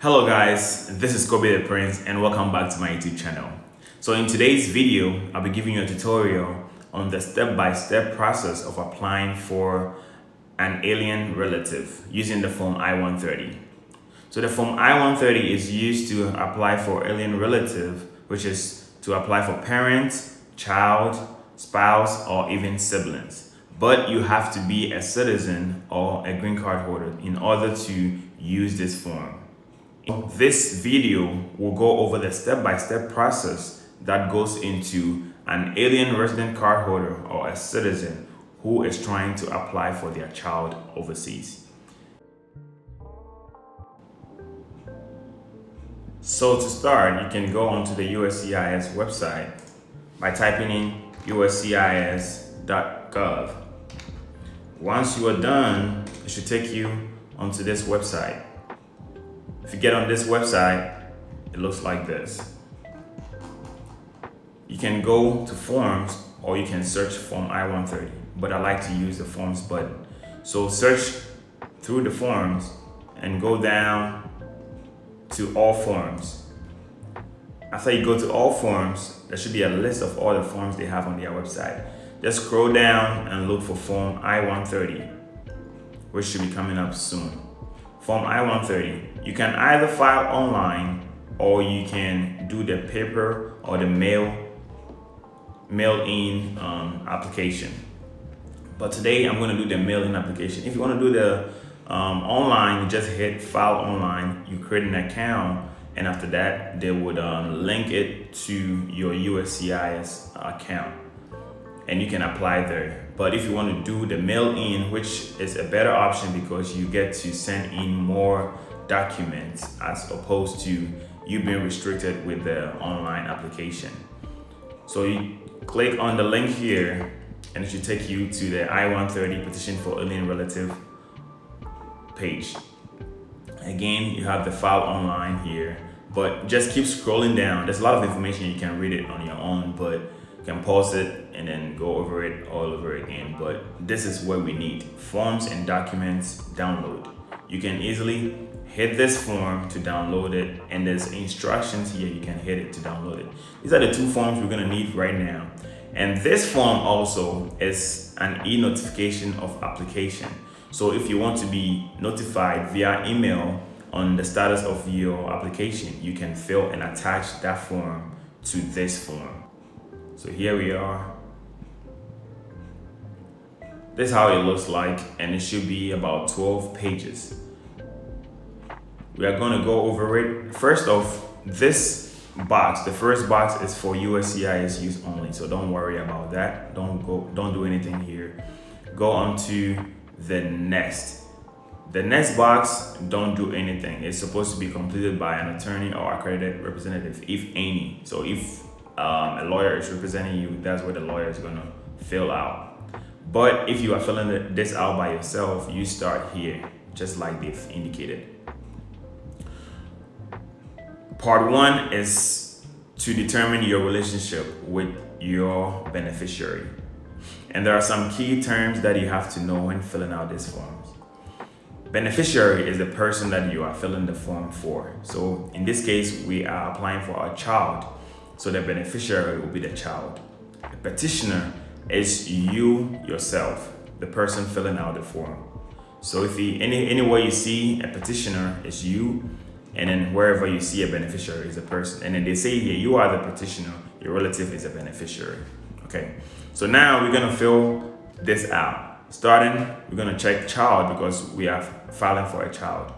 Hello guys, this is Kobe the Prince and welcome back to my YouTube channel. So in today's video, I'll be giving you a tutorial on the step-by-step process of applying for an alien relative using the form I-130. So the form I-130 is used to apply for alien relative, which is to apply for parents, child, spouse, or even siblings. But you have to be a citizen or a green card holder in order to use this form. This video will go over the step-by-step process that goes into an alien resident card holder or a citizen who is trying to apply for their child overseas. So to start, you can go onto the USCIS website by typing in uscis.gov. Once you are done, it should take you onto this website. If you get on this website, it looks like this. You can go to forms or you can search form I-130, but I like to use the forms button. So search through the forms and go down to all forms. After you go to all forms, there should be a list of all the forms they have on their website. Just scroll down and look for form I-130, which should be coming up soon. Form I-130, you can either file online or you can do the paper or the mail-in application. But today I'm going to do the mail-in application. If you want to do the online, you just hit file online, you create an account, and after that they would link it to your USCIS account and you can apply there. But if you want to do the mail-in, which is a better option because you get to send in more documents as opposed to you being restricted with the online application. So you click on the link here and it should take you to the I-130 Petition for Alien Relative page. Again, you have the file online here, but just keep scrolling down. There's a lot of information, you can read it on your own, but you can pause it and then go over it all over again. But this is what we need: forms and documents download. You can easily hit this form to download it, and there's instructions here, you can hit it to download it. These are the two forms we're gonna need right now. And this form also is an e-notification of application. So if you want to be notified via email on the status of your application, you can fill and attach that form to this form. So here we are. This is how it looks like, and it should be about 12 pages. We are going to go over it. First off, this box, the first box is for USCIS use only, so don't worry about that. Don't do anything here. Go on to the next. The next box, don't do anything. It's supposed to be completed by an attorney or accredited representative, if any. So if a lawyer is representing you, that's what the lawyer is going to fill out. But if you are filling this out by yourself, you start here, just like they've indicated. Part 1 is to determine your relationship with your beneficiary. And there are some key terms that you have to know when filling out these forms. Beneficiary is the person that you are filling the form for. So in this case, we are applying for a child. So the beneficiary will be the child. The petitioner is you yourself, the person filling out the form. So if anywhere you see a petitioner, it's you, and then wherever you see a beneficiary is a person. And then they say here, you are the petitioner, your relative is a beneficiary. Okay, so now we're gonna fill this out. Starting, we're gonna check child because we are filing for a child.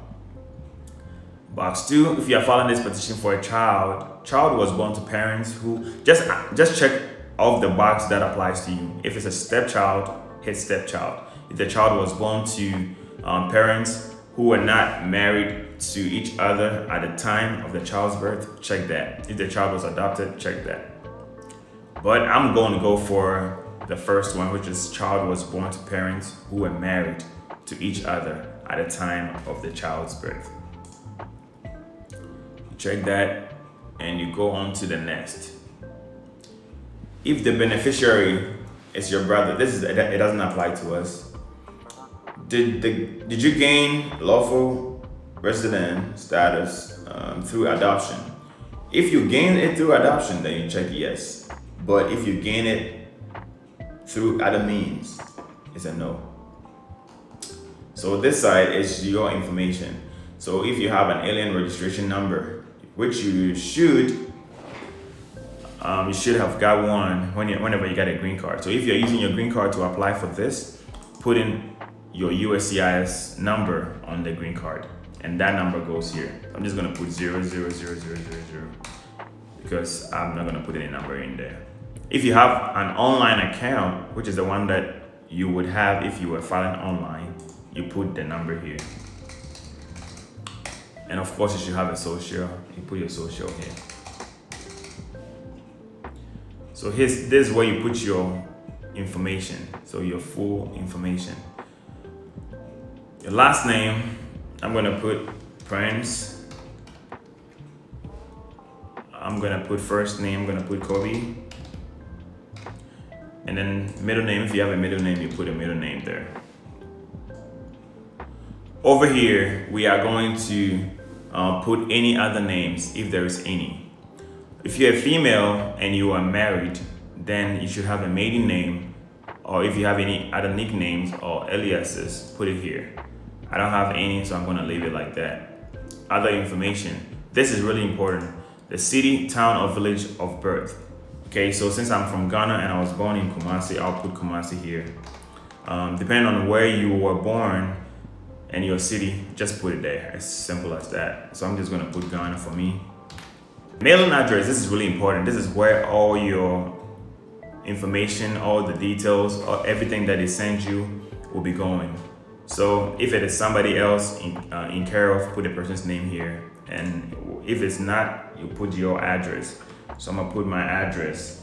Box 2, if you are filing this petition for a child was born to parents who, just check off the box that applies to you. If it's a stepchild, hit stepchild. If the child was born to parents who were not married to each other at the time of the child's birth, check that. If the child was adopted, check that. But I'm going to go for the first one, which is child was born to parents who were married to each other at the time of the child's birth. You check that and you go on to the next. If the beneficiary is your brother, it doesn't apply to us. Did you gain lawful resident status through adoption. If you gain it through adoption, then you check yes. But if you gain it through other means, it's a no. So this side is your information. So if you have an alien registration number, which you should have got one whenever you get a green card. So if you're using your green card to apply for this, put in your USCIS number on the green card, and that number goes here. I'm just gonna put 0000000 because I'm not gonna put any number in there. If you have an online account, which is the one that you would have if you were filing online, you put the number here. And of course, you should have a social. You put your social here. So this is where you put your information. So your full information. Your last name, I'm gonna put Prince. I'm gonna put first name, I'm gonna put Kobe. And then middle name, if you have a middle name, you put a middle name there. Over here, we are going to put any other names if there is any. If you're a female and you are married, then you should have a maiden name, or if you have any other nicknames or aliases, put it here. I don't have any, so I'm gonna leave it like that. Other information. This is really important. The city, town, or village of birth. Okay, so since I'm from Ghana and I was born in Kumasi, I'll put Kumasi here. Depending on where you were born and your city, just put it there. It's simple as that. So I'm just gonna put Ghana for me. Mailing address, this is really important. This is where all your information, all the details, or everything that they send you will be going. So if it is somebody else in care of, put the person's name here. And if it's not, you put your address. So I'm gonna put my address.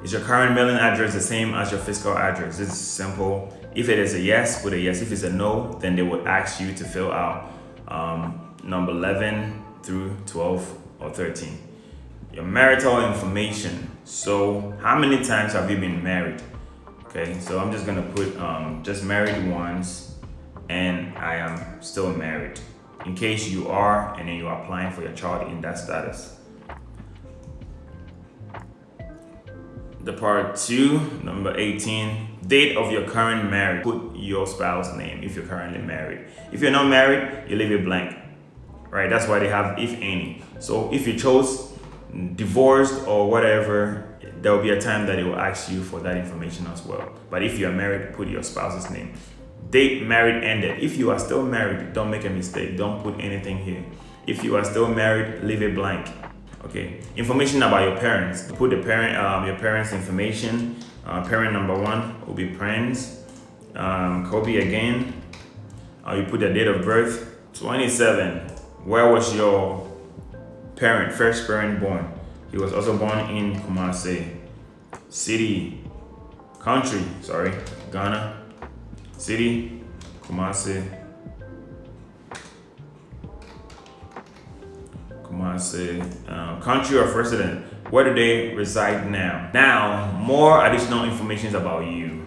Is your current mailing address the same as your physical address? This is simple. If it is a yes, put a yes. If it's a no, then they will ask you to fill out number 11 through 12 or 13. Your marital information. So how many times have you been married? Okay, so I'm just gonna put just married once, and I am still married. In case you are, and then you are applying for your child in that status. The part 2, number 18, date of your current marriage. Put your spouse's name if you're currently married. If you're not married, you leave it blank, right? That's why they have if any. So if you chose divorced or whatever, there will be a time that it will ask you for that information as well. But if you're married, put your spouse's name. Date married ended. If you are still married, don't make a mistake. Don't put anything here. If you are still married, leave it blank. Okay. Information about your parents. Put the parent, your parents' information. Parent number 1 will be Prince. Kobe again. You put the date of birth. 27. Where was your first parent born? He was also born in Kumasi. City, country, Ghana. City, Kumasi. Country of resident. Where do they reside now? Now, more additional information about you.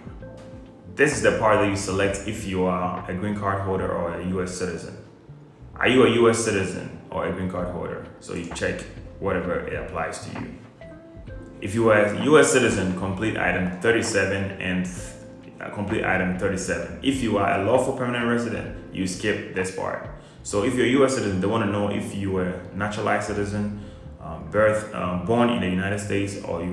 This is the part that you select if you are a green card holder or a U.S. citizen. Are you a U.S. citizen or a green card holder? So you check whatever it applies to you. If you are a U.S. citizen, complete item 37 and complete item 37. If you are a lawful permanent resident, you skip this part. So if you're a U.S. citizen, they want to know if you were a naturalized citizen, born in the United States, or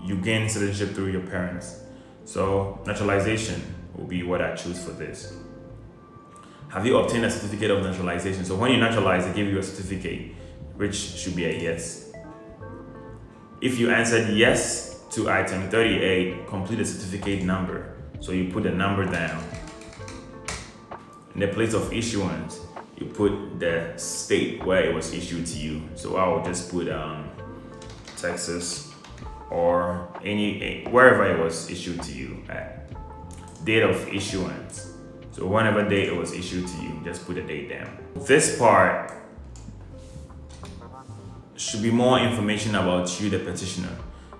you gained citizenship through your parents. So naturalization will be what I choose for this. Have you obtained a certificate of naturalization? So when you naturalize, they give you a certificate, which should be a yes. If you answered yes to item 38, complete the certificate number. So you put the number down. In the place of issuance, you put the state where it was issued to you. So I will just put Texas or wherever it was issued to you at. Date of issuance. So whenever date it was issued to you, just put the date down. This part should be more information about you, the petitioner.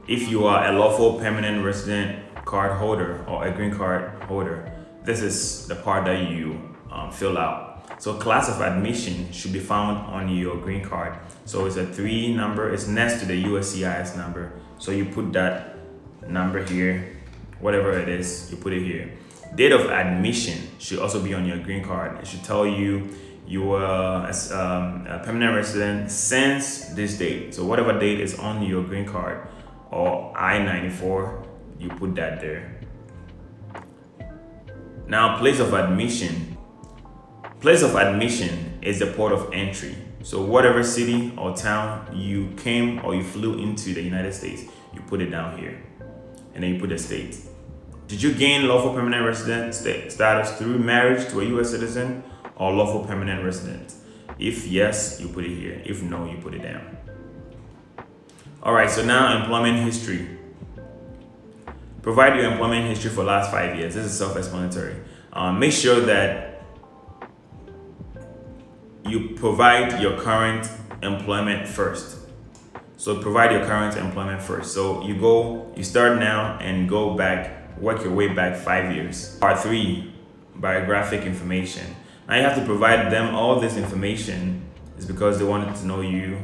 If you are a lawful permanent resident card holder or a green card holder, this is the part that you fill out. So class of admission should be found on your green card. So it's a 3 number, it's next to the USCIS number. So you put that number here, whatever it is, you put it here. Date of admission should also be on your green card. It should tell you you were a permanent resident since this date. So whatever date is on your green card or I-94, you put that there. Now, place of admission. Place of admission is the port of entry. So whatever city or town you came or you flew into the United States, you put it down here. And then you put the state. Did you gain lawful permanent resident status through marriage to a U.S. citizen or lawful permanent resident? If yes, you put it here. If no, you put it down. All right, so now employment history. Provide your employment history for the last 5 years. This is self-explanatory. Make sure that you provide your current employment first. So provide your current employment first. So you start now and go back, work your way back 5 years. Part 3, biographic information. Now you have to provide them all this information is because they wanted to know you.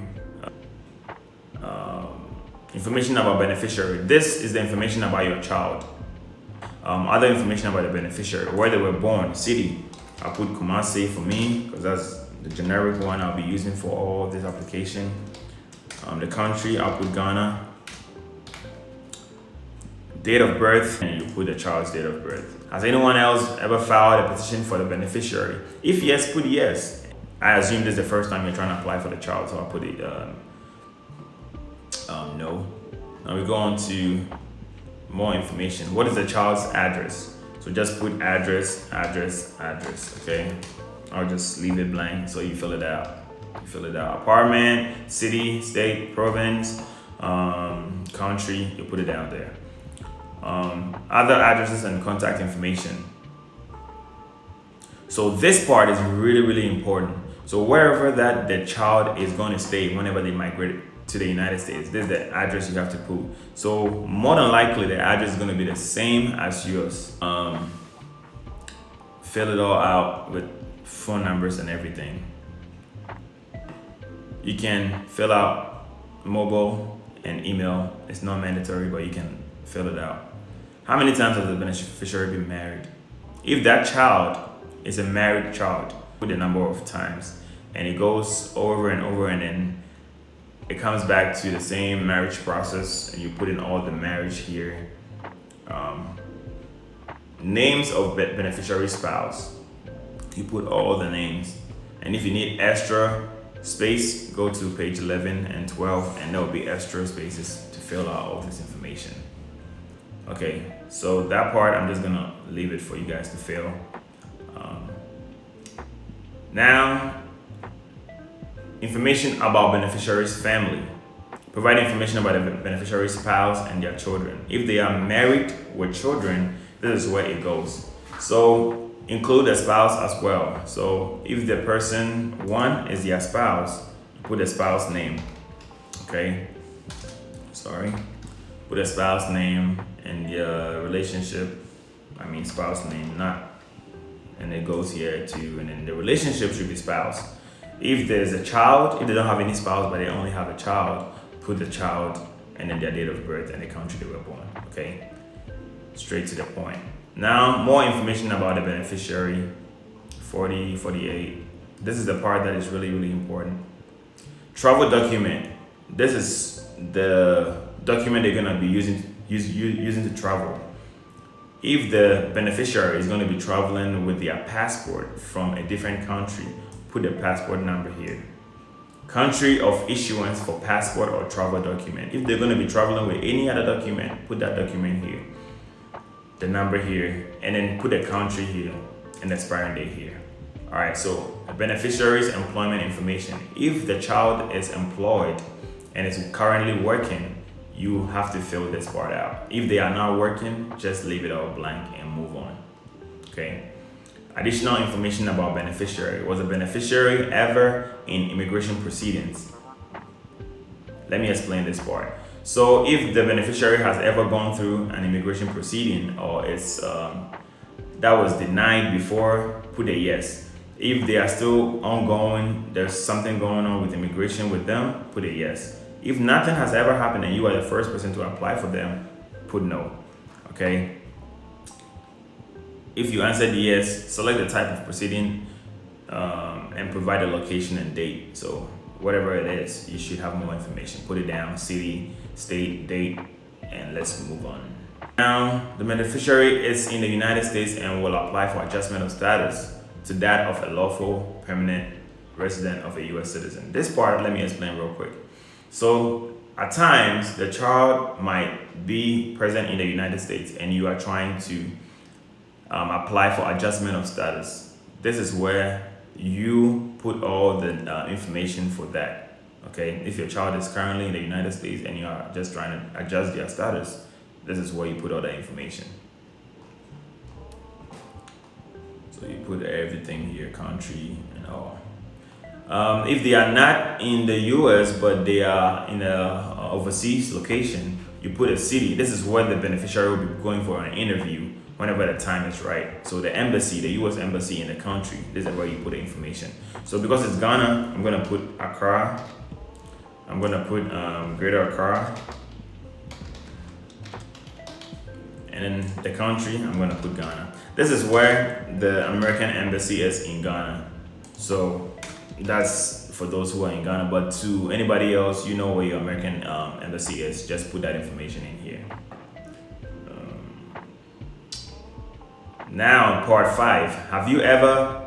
Information about beneficiary. This is the information about your child. Other information about the beneficiary, where they were born, city. I'll put Kumasi for me because that's the generic one I'll be using for all this application. The country, I'll put Ghana. Date of birth, and you put the child's date of birth. Has anyone else ever filed a petition for the beneficiary? If yes, put yes. I assume this is the first time you're trying to apply for the child, so I'll put it no. Now we go on to more information. What is the child's address? So just put address, okay? I'll just leave it blank so you fill it out. Apartment, city, state, province, country, you put it down there. Other addresses and contact information. So this part is really, really important. So wherever that the child is going to stay whenever they migrate to the United States, this is the address you have to put. So more than likely the address is going to be the same as yours. Fill it all out with phone numbers and everything. You can fill out mobile and email. It's not mandatory, but you can fill it out. How many times has the beneficiary been married? If that child is a married child, put the number of times, and it goes over and over, and then it comes back to the same marriage process, and you put in all the marriage here. Names of beneficiary spouse, you put all the names, and if you need extra space, go to page 11 and 12, and there will be extra spaces to fill out all this information. Okay, so that part I'm just gonna leave it for you guys to fill. Now, information about beneficiary's family. Provide information about the beneficiary's spouse and their children. If they are married with children, this is where it goes. So include the spouse as well. So if the person one is their spouse, put the spouse name. Okay, put a spouse name and the relationship. Spouse name, and it goes here too. And then the relationship should be spouse. If there's a child, if they don't have any spouse but they only have a child, put the child and then their date of birth and the country they were born. Okay, straight to the point. Now, more information about the beneficiary. 40, 48. This is the part that is really, really important. Travel document. This is the document they're gonna be using to travel. If the beneficiary is going to be traveling with their passport from a different country, put the passport number here. Country of issuance for passport or travel document. If they're going to be traveling with any other document, put that document here. The number here, and then put the country here and the expiring date here. All right, so the beneficiary's employment information. If the child is employed and is currently working, you have to fill this part out. If they are not working, just leave it all blank and move on. Okay. Additional information about beneficiary. Was a beneficiary ever in immigration proceedings? Let me explain this part. So if the beneficiary has ever gone through an immigration proceeding or it's that was denied before, put a yes. If they are still ongoing, there's something going on with immigration with them, put a yes. If nothing has ever happened and you are the first person to apply for them, put no. Okay. If you answered yes, select the type of proceeding and provide a location and date. So whatever it is, you should have more information. Put it down, city, state, date, and let's move on. Now, the beneficiary is in the United States and will apply for adjustment of status to that of a lawful permanent resident of a U.S. citizen. This part, let me explain real quick. So at times, the child might be present in the United States and you are trying to apply for adjustment of status. This is where you put all the information for that. Okay, if your child is currently in the United States and you are just trying to adjust their status, this is where you put all that information. So you put everything here, country and all. If they are not in the US but they are in a overseas location, you put a city. This is where the beneficiary will be going for an interview whenever the time is right. So the embassy, the US embassy in the country, this is where you put the information. So because it's Ghana, I'm gonna put Accra. I'm gonna put Greater Accra. And then the country, I'm gonna put Ghana. This is where the American embassy is in Ghana. So that's for those who are in Ghana, but to anybody else, you know where your American embassy is, just put that information in here. Now, part 5. Have you ever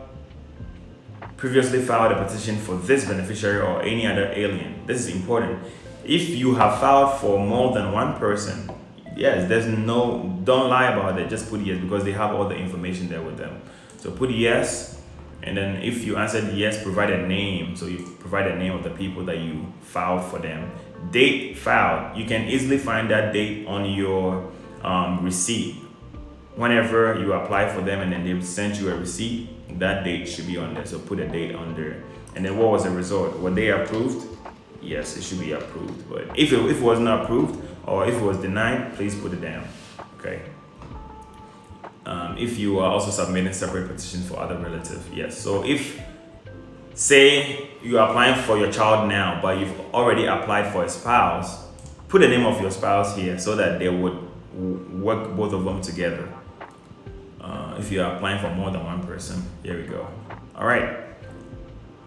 previously filed a petition for this beneficiary or any other alien? This is important. If you have filed for more than one person, yes, don't lie about it, just put yes, because they have all the information there with them. So put yes, and then if you answered yes, provide a name. So you provide a name of the people that you filed for them. Date filed, you can easily find that date on your receipt. Whenever you apply for them and then they send you a receipt, that date should be on there. So put a date on there. And then what was the result? Were they approved? Yes, it should be approved. But if it was not approved or if it was denied, please put it down. Okay. If you are also submitting separate petitions for other relatives, yes. So if, say, you are applying for your child now, but you've already applied for a spouse, put the name of your spouse here so that they would work both of them together. If you are applying for more than one person, here we go. All right.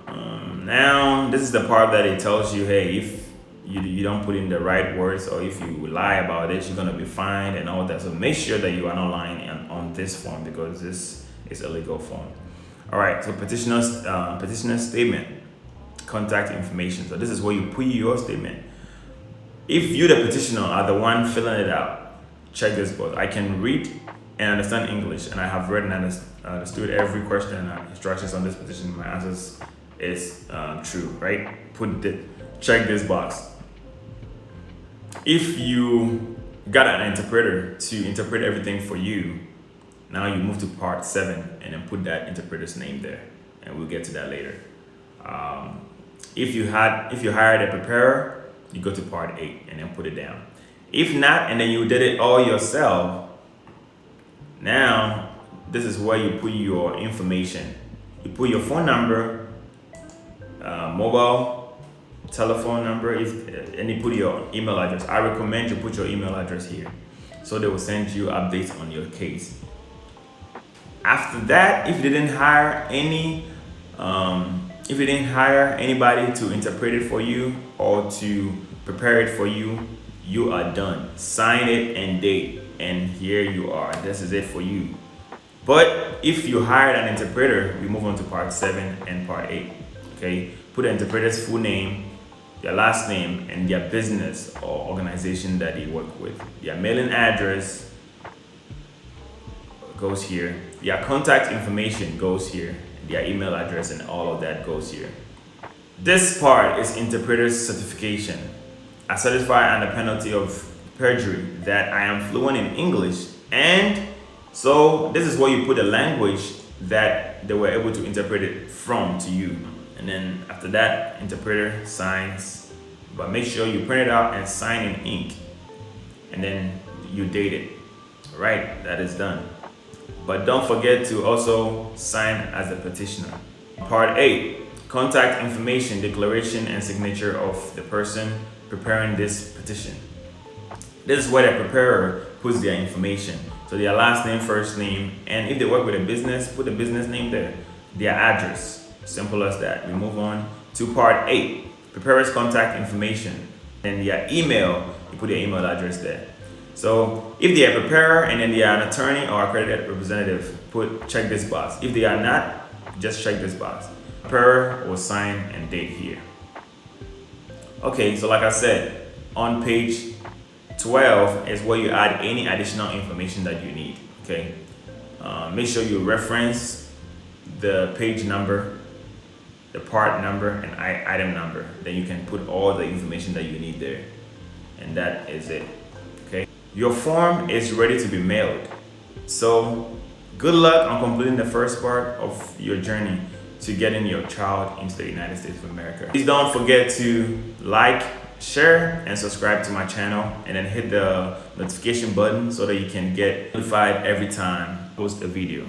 Now this is the part that it tells you, hey, if you don't put in the right words or if you lie about it, you're gonna be fined and all that. So make sure that you are not lying on this form because this is a legal form. All right. So petitioner's statement, contact information. So this is where you put your statement. If you, the petitioner, are the one filling it out, check this box. I can read and understand English, and I have read and understood every question and instructions on this petition. My answers is true, right? Check this box. If you got an interpreter to interpret everything for you, now you move to part 7 and then put that interpreter's name there, and we'll get to that later. If you hired a preparer, you go to part 8 and then put it down. If not, and then you did it all yourself, now this is where you put your information. You put your phone number, mobile, telephone number, and you put your email address. I recommend you put your email address here, so they will send you updates on your case. After that, if you didn't hire anybody to interpret it for you or to prepare it for you, you are done. Sign it and date, and here you are. This is it for you. But if you hired an interpreter, we move on to part 7 and part 8. Okay, put the interpreter's full name, their last name, and their business or organization that they work with. Their mailing address goes here. Their contact information goes here. Their email address and all of that goes here. This part is interpreter's certification. I certify under penalty of perjury that I am fluent in English, and so this is where you put the language that they were able to interpret it from to you. And then after that, interpreter signs, but make sure you print it out and sign in ink, and then you date it. All right, that is done. But don't forget to also sign as a petitioner. Part 8, contact information, declaration, and signature of the person preparing this petition. This is where the preparer puts their information. So their last name, first name, and if they work with a business, put the business name there. Their address. Simple as that. We move on to part 8, preparer's contact information. And their email, you put their email address there. So if they are a preparer and then they are an attorney or accredited representative, check this box. If they are not, just check this box. Preparer will sign and date here. Okay, so like I said, on page 12 is where you add any additional information that you need. Okay, make sure you reference the page number, the part number, and item number. Then you can put all the information that you need there, and that is it. Okay, your form is ready to be mailed. So good luck on completing the first part of your journey to getting your child into the United States of America. Please don't forget to like, share, and subscribe to my channel, and then hit the notification button so that you can get notified every time I post a video.